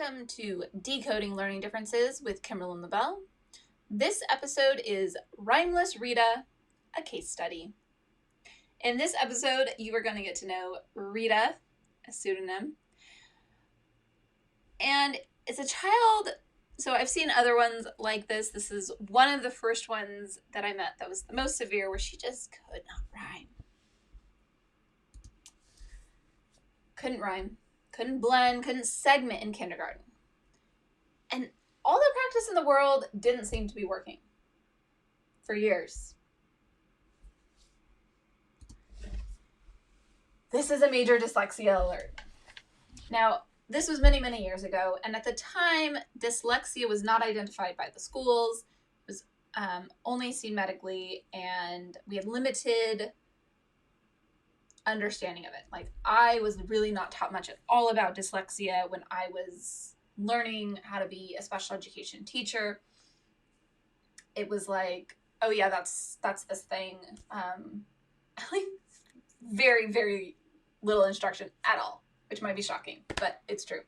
Welcome to Decoding Learning Differences with Kimberly LaBelle. This episode is Rhymeless Rita, a case study. In this episode, you are going to get to know Rita, a pseudonym. And it's a child, so I've seen other ones like this. This is one of the first ones that I met that was the most severe, where she just could not rhyme. Couldn't rhyme. Couldn't blend, couldn't segment in kindergarten. And all the practice in the world didn't seem to be working for years. This is a major dyslexia alert. Now, this was many, many years ago, and at the time, dyslexia was not identified by the schools. It was only seen medically, and we had limited understanding of it. Like, I was really not taught much at all about dyslexia when I was learning how to be a special education teacher. It was like, oh yeah, that's this thing. Like very, very little instruction at all, which might be shocking, but it's true.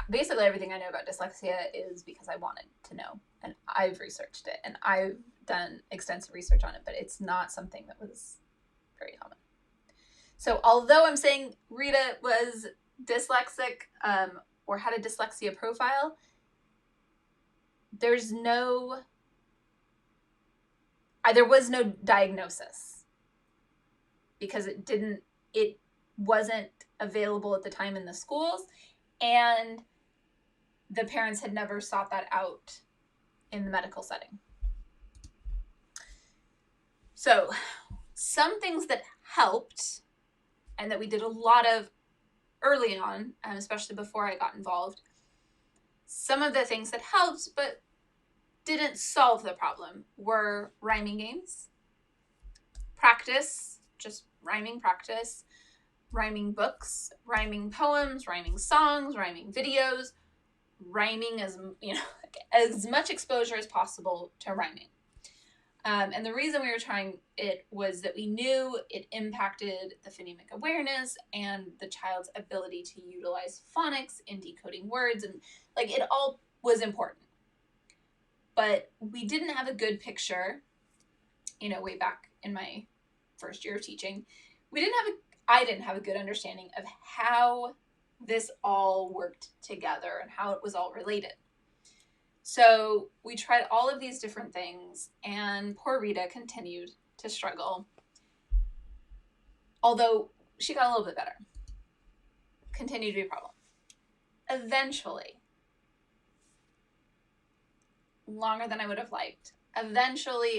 Basically everything I know about dyslexia is because I wanted to know, and I've researched it, and I've done extensive research on it, but it's not something that was very common. So although I'm saying Rita was dyslexic or had a dyslexia profile, there was no diagnosis because it wasn't available at the time in the schools, and the parents had never sought that out in the medical setting. So some things that helped and that we did a lot of early on, especially before I got involved, some of the things that helped but didn't solve the problem were rhyming games, practice, just rhyming practice, rhyming books, rhyming poems, rhyming songs, rhyming videos, rhyming as much exposure as possible to rhyming. And the reason we were trying it was that we knew it impacted the phonemic awareness and the child's ability to utilize phonics in decoding words, and like it all was important. But we didn't have a good picture, way back in my first year of teaching. I didn't have a good understanding of how this all worked together and how it was all related. So we tried all of these different things, and poor Rita continued to struggle. Although she got a little bit better. Continued to be a problem. Eventually, longer than I would have liked, I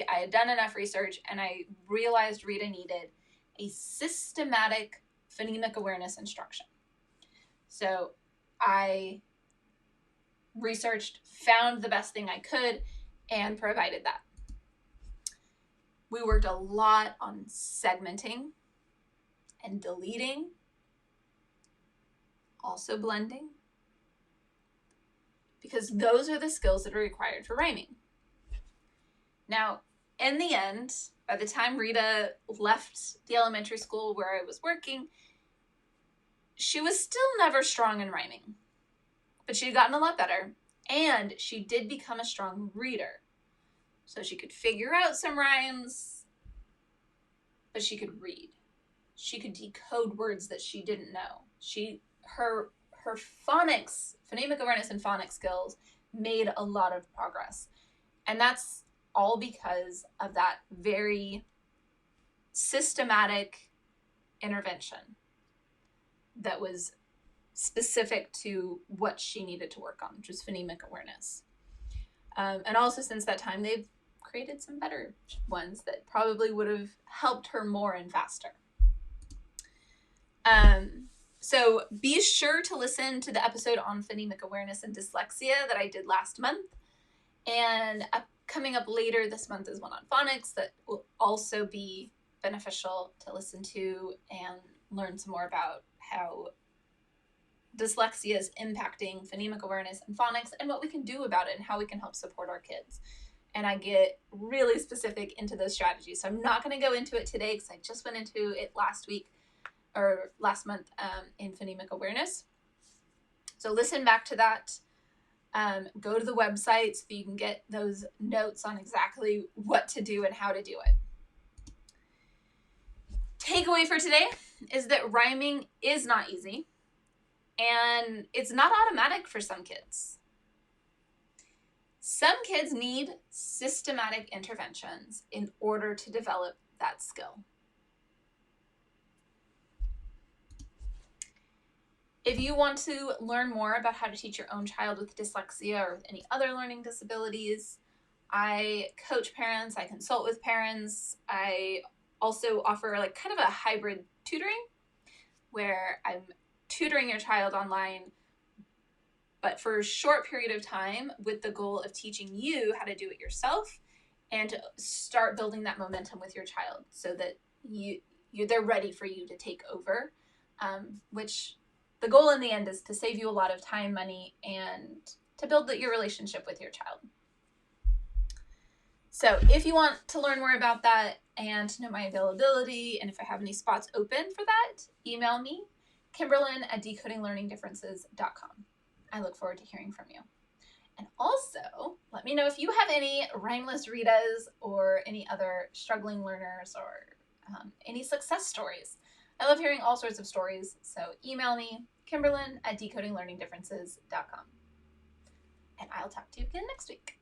had done enough research and I realized Rita needed a systematic phonemic awareness instruction. So I researched, found the best thing I could, and provided that. We worked a lot on segmenting and deleting, also blending, because those are the skills that are required for rhyming. Now, in the end, by the time Rita left the elementary school where I was working, she was still never strong in rhyming. But she had gotten a lot better, and she did become a strong reader. So she could figure out some rhymes, but she could read. She could decode words that she didn't know. Her phonemic awareness and phonics skills made a lot of progress. And that's all because of that very systematic intervention that was specific to what she needed to work on, which was phonemic awareness. And also since that time, they've created some better ones that probably would have helped her more and faster. So be sure to listen to the episode on phonemic awareness and dyslexia that I did last month. And coming up later this month is one on phonics that will also be beneficial to listen to and learn some more about how dyslexia is impacting phonemic awareness and phonics and what we can do about it and how we can help support our kids. And I get really specific into those strategies. So I'm not going to go into it today because I just went into it last month in phonemic awareness. So listen back to that. Go to the website so you can get those notes on exactly what to do and how to do it. Takeaway for today is that rhyming is not easy, and it's not automatic for some kids. Some kids need systematic interventions in order to develop that skill. If you want to learn more about how to teach your own child with dyslexia or with any other learning disabilities, I coach parents, I consult with parents, I also offer like kind of a hybrid tutoring where I'm tutoring your child online, but for a short period of time with the goal of teaching you how to do it yourself and to start building that momentum with your child so that they're ready for you to take over, which the goal in the end is to save you a lot of time, money, and to build your relationship with your child. So if you want to learn more about that and to know my availability and if I have any spots open for that, email me, Kimberlyn@decodinglearningdifferences.com. I look forward to hearing from you. And also, let me know if you have any rhymeless Ritas or any other struggling learners or any success stories. I love hearing all sorts of stories, so email me, Kimberlyn@decodinglearningdifferences.com. And I'll talk to you again next week.